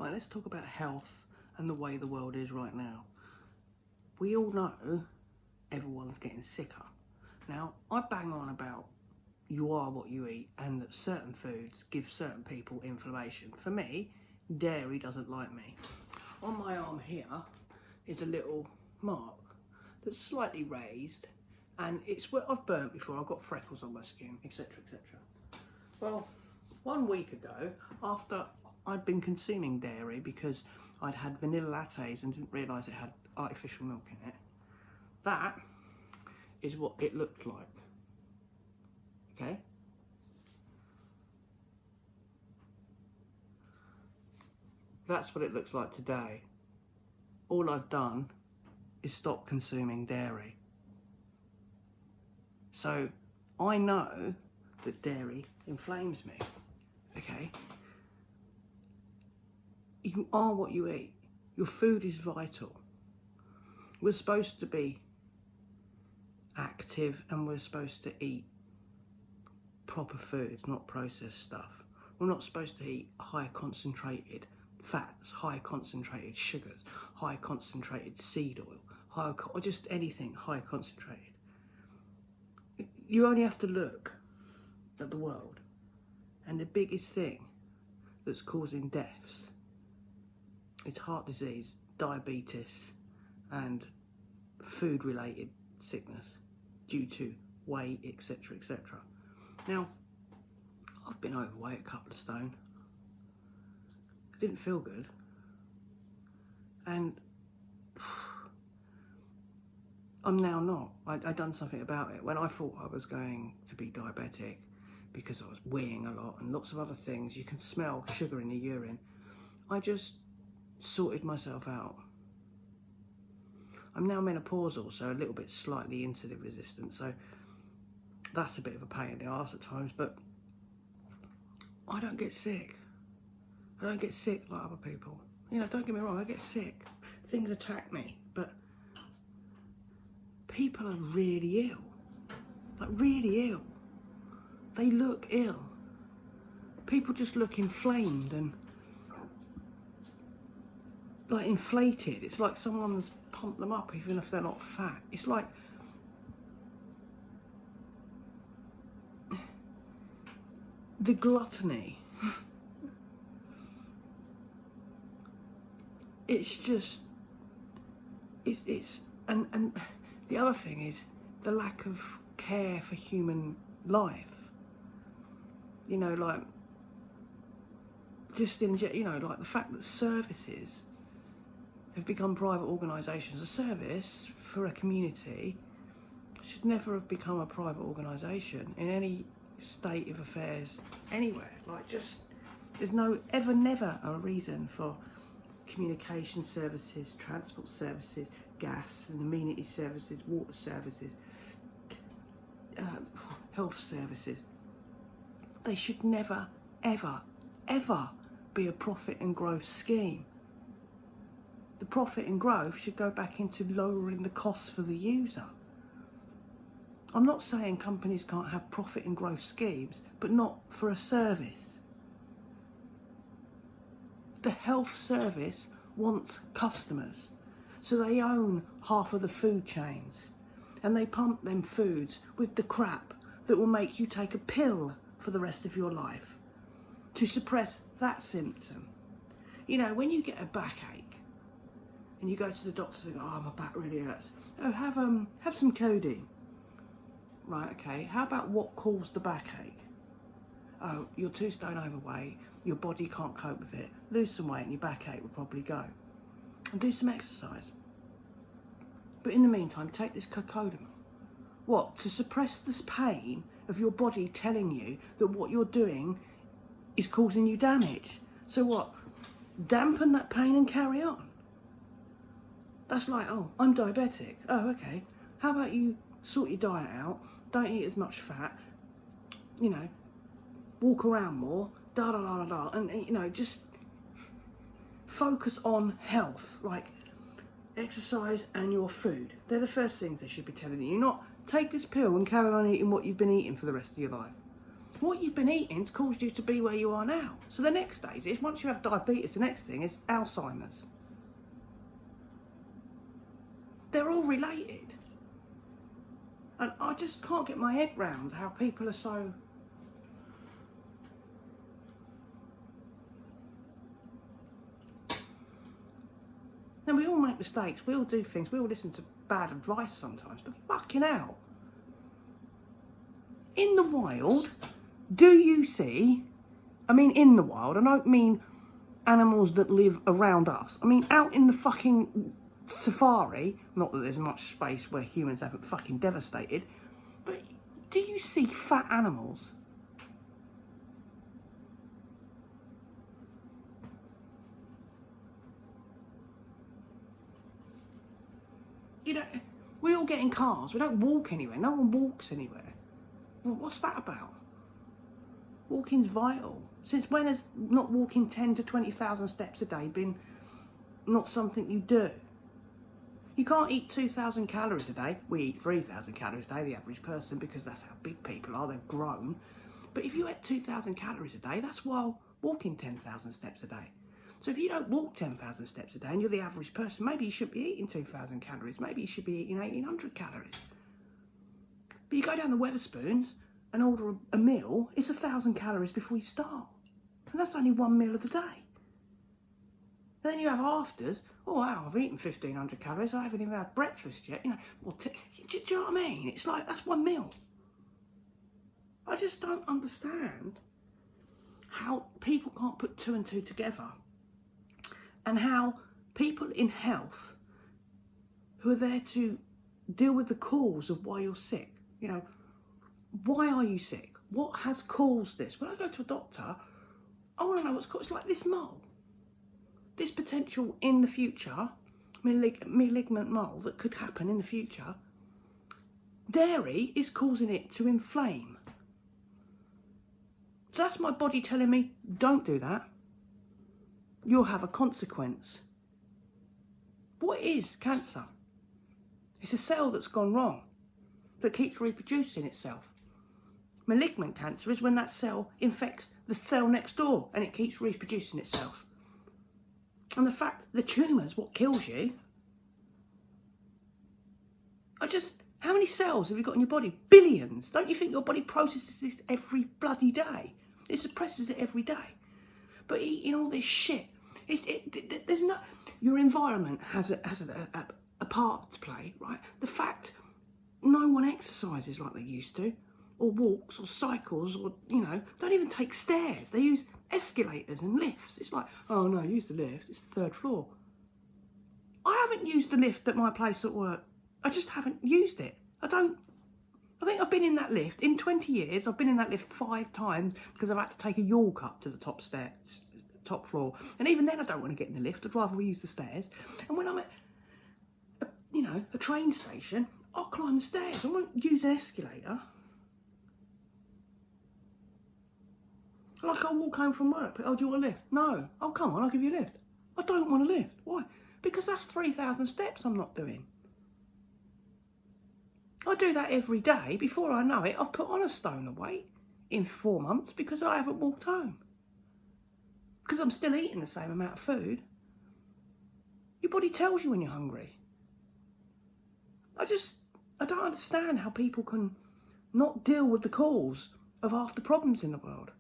Right, let's talk about health and the way the world is right now. We all know everyone's getting sicker. Now, I bang on about you are what you eat and that certain foods give certain people inflammation. For me, dairy doesn't like me. On my arm here is a little mark that's slightly raised, and it's where I've burnt before. I've got freckles on my skin, etc, etc. Well, 1 week ago, after I'd been consuming dairy because I'd had vanilla lattes and didn't realise it had artificial milk in it, that is what it looked like. Okay? That's what it looks like today. All I've done is stop consuming dairy. So I know that dairy inflames me. Okay? You are what you eat. Your food is vital. We're supposed to be active and we're supposed to eat proper foods, not processed stuff. We're not supposed to eat high concentrated fats, high concentrated sugars, high concentrated seed oil, or just anything high concentrated. You only have to look at the world, and the biggest thing that's causing deaths is heart disease, diabetes, and food-related sickness due to weight, etc, etc. Now, I've been overweight, a couple of stone. It didn't feel good. And I'm now not. I'd done something about it. When I thought I was going to be diabetic because I was weeing a lot and lots of other things, you can smell sugar in the urine, I just sorted myself out. I'm now menopausal, so a little bit slightly insulin resistant, so that's a bit of a pain in the arse at times, but I don't get sick. I don't get sick like other people. You know, don't get me wrong, I get sick. Things attack me, but people are really ill. Like, really ill. They look ill. People just look inflamed and like inflated. It's like someone's pumped them up even if they're not fat. It's like the gluttony. It's just, and the other thing is the lack of care for human life. You know, like, just in, you know, like the fact that services have become private organisations. A service for a community should never have become a private organisation in any state of affairs anywhere. Like, just, there's never a reason for communication services, transport services, gas and amenity services, water services, health services. They should never, ever, ever be a profit and growth scheme. The profit and growth should go back into lowering the costs for the user. I'm not saying companies can't have profit and growth schemes, but not for a service. The health service wants customers, so they own half of the food chains, and they pump them foods with the crap that will make you take a pill for the rest of your life to suppress that symptom. You know, when you get a backache and you go to the doctor and go, oh, my back really hurts. Oh, have some codeine. Right, okay. How about what caused the backache? Oh, you're 2 stone overweight, your body can't cope with it. Lose some weight and your backache will probably go. And do some exercise. But in the meantime, take this cocodamol. What? To suppress this pain of your body telling you that what you're doing is causing you damage. So what? Dampen that pain and carry on. That's like, oh, I'm diabetic. Oh, okay. How about you sort your diet out, don't eat as much fat, you know, walk around more, and you know, just focus on health, like exercise and your food. They're the first things they should be telling you, not take this pill and carry on eating what you've been eating for the rest of your life. what you've been eating's caused you to be where you are now. So the next stage is, once you have diabetes, the next thing is Alzheimer's. They're all related. And I just can't get my head round how people are so... Now, we all make mistakes, we all do things, we all listen to bad advice sometimes, but fucking hell. In the wild, do you see, I mean in the wild, I don't mean animals that live around us, I mean out in the fucking safari, not that there's much space where humans haven't fucking devastated, but do you see fat animals? You know, we all get in cars, we don't walk anywhere, no one walks anywhere. Well, what's that about? Walking's vital. Since when has not walking 10 to 20,000 steps a day been not something you do? You can't eat 2,000 calories a day. We eat 3,000 calories a day, the average person, because that's how big people are, they've grown. But if you ate 2,000 calories a day, that's while walking 10,000 steps a day. So if you don't walk 10,000 steps a day and you're the average person, maybe you should be eating 2,000 calories, maybe you should be eating 1,800 calories. But you go down the Wetherspoons and order a meal, it's 1,000 calories before you start. And that's only one meal of the day. And then you have afters, oh wow, I've eaten 1,500 calories, I haven't even had breakfast yet. You know, do you know what I mean? It's like, that's one meal. I just don't understand how people can't put two and two together. And how people in health who are there to deal with the cause of why you're sick, you know, why are you sick? What has caused this? When I go to a doctor, I want to know what's caused. It's like this mole, this potential in the future, malignant mole that could happen in the future. Dairy is causing it to inflame. So that's my body telling me, don't do that. You'll have a consequence. What is cancer? It's a cell that's gone wrong, that keeps reproducing itself. Malignant cancer is when that cell infects the cell next door and it keeps reproducing itself. And the fact the tumour's what kills you. How many cells have you got in your body? Billions. Don't you think your body processes this every bloody day? It suppresses it every day. But eating all this shit, there's no... Your environment has a part to play, right? The fact no one exercises like they used to, or walks, or cycles, or, you know, don't even take stairs. They use escalators and lifts. It's like, oh no, use the lift, it's the 3rd floor. I haven't used the lift at my place at work. I just haven't used it. I think I've been in that lift, in 20 years, I've been in that lift 5 times because I've had to take a York up to the top floor. And even then I don't want to get in the lift, I'd rather use the stairs. And when I'm at, a train station, I'll climb the stairs. I won't use an escalator. Like I'll walk home from work, oh, do you want a lift? No. Oh, come on, I'll give you a lift. I don't want a lift. Why? Because that's 3,000 steps I'm not doing. I do that every day. Before I know it, I've put on a stone of weight in 4 months because I haven't walked home. Because I'm still eating the same amount of food. Your body tells you when you're hungry. I don't understand how people can not deal with the cause of half the problems in the world.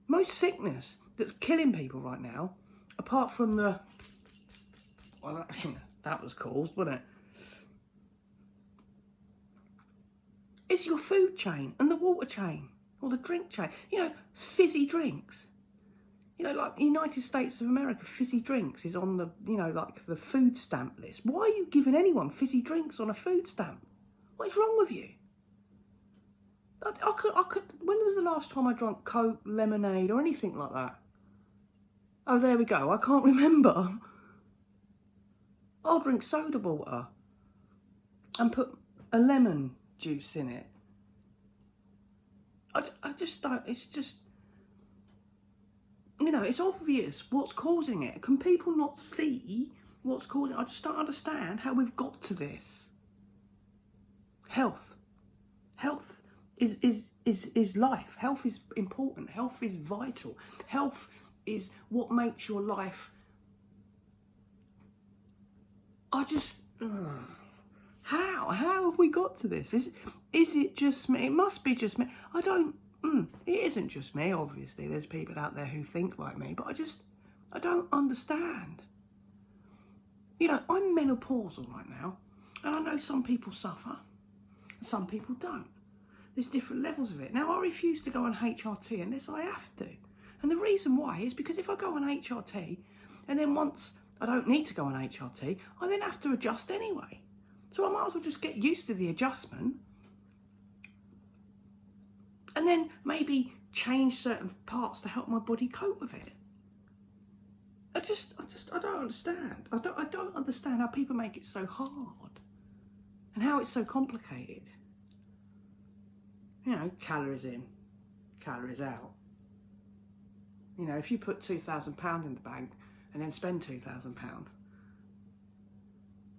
Most sickness that's killing people right now, apart from that was caused, wasn't it? It's your food chain and the water chain or the drink chain. You know, fizzy drinks. You know, like the United States of America, fizzy drinks is on the, like the food stamp list. Why are you giving anyone fizzy drinks on a food stamp? What is wrong with you? I could. When was the last time I drank Coke, lemonade, or anything like that? Oh, there we go. I can't remember. I'll drink soda water and put a lemon juice in it. I just don't. It's just, it's obvious what's causing it. Can people not see what's causing it? I just don't understand how we've got to this. Health is life. Health is important. Health is vital. Health is what makes your life. How have we got to this? Is it just me? It must be just me. It isn't just me, obviously. There's people out there who think like me, but I don't understand. You know, I'm menopausal right now, and I know some people suffer, and some people don't. There's different levels of it. Now, I refuse to go on HRT unless I have to. And the reason why is because if I go on HRT, and then once I don't need to go on HRT, I then have to adjust anyway. So I might as well just get used to the adjustment, and then maybe change certain parts to help my body cope with it. I don't understand. I don't understand how people make it so hard and how it's so complicated. You know, calories in, calories out. You know, if you put £2,000 in the bank and then spend £2,000,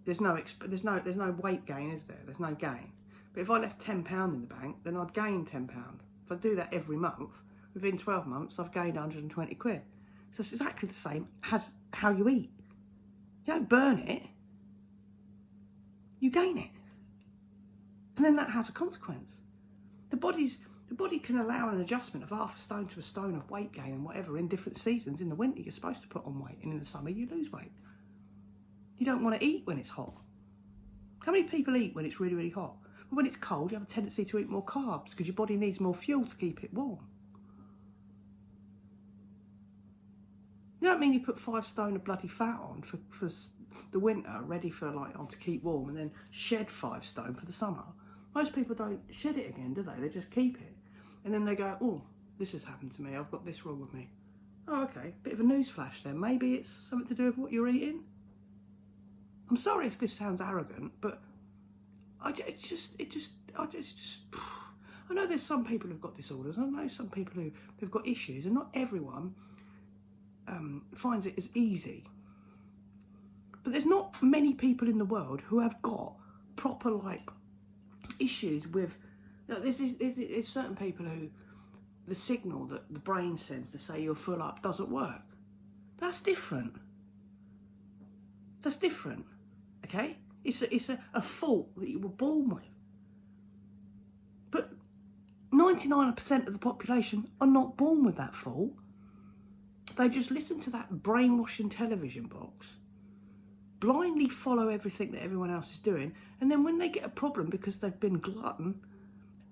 there's no weight gain, is there? There's no gain. But if I left £10 in the bank, then I'd gain £10. If I do that every month, within 12 months, I've gained 120 quid. So it's exactly the same as how you eat. You don't burn it, you gain it. And then that has a consequence. The body can allow an adjustment of half a stone to a stone of weight gain and whatever in different seasons. In the winter, you're supposed to put on weight, and in the summer, you lose weight. You don't want to eat when it's hot. How many people eat when it's really, really hot? Well, when it's cold, you have a tendency to eat more carbs because your body needs more fuel to keep it warm. You don't mean you put 5 stone of bloody fat on for the winter, ready for to keep warm, and then shed 5 stone for the summer. Most people don't shed it again, do they? They just keep it. And then they go, oh, this has happened to me. I've got this wrong with me. Oh, okay. Bit of a news flash then. Maybe it's something to do with what you're eating. I'm sorry if this sounds arrogant, but I know there's some people who've got disorders. I know some people who've got issues, and not everyone finds it as easy. But there's not many people in the world who have got proper issues with. There's certain people who the signal that the brain sends to say you're full up doesn't work. That's different. That's different. Okay? It's a fault that you were born with. But 99% of the population are not born with that fault. They just listen to that brainwashing television box, blindly follow everything that everyone else is doing, and then when they get a problem because they've been glutton,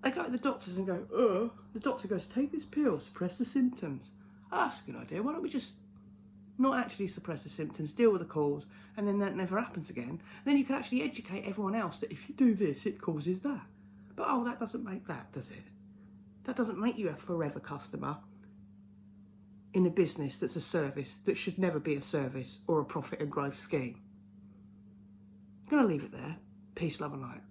they go to the doctors and go, the doctor goes, take this pill, suppress the symptoms. Oh, that's a good idea. Why don't we just not actually suppress the symptoms, deal with the cause, and then that never happens again. Then you can actually educate everyone else that if you do this, it causes that. But that doesn't make that, does it? That doesn't make you a forever customer in a business that's a service that should never be a service or a profit and growth scheme. I'm going to leave it there. Peace, love and light.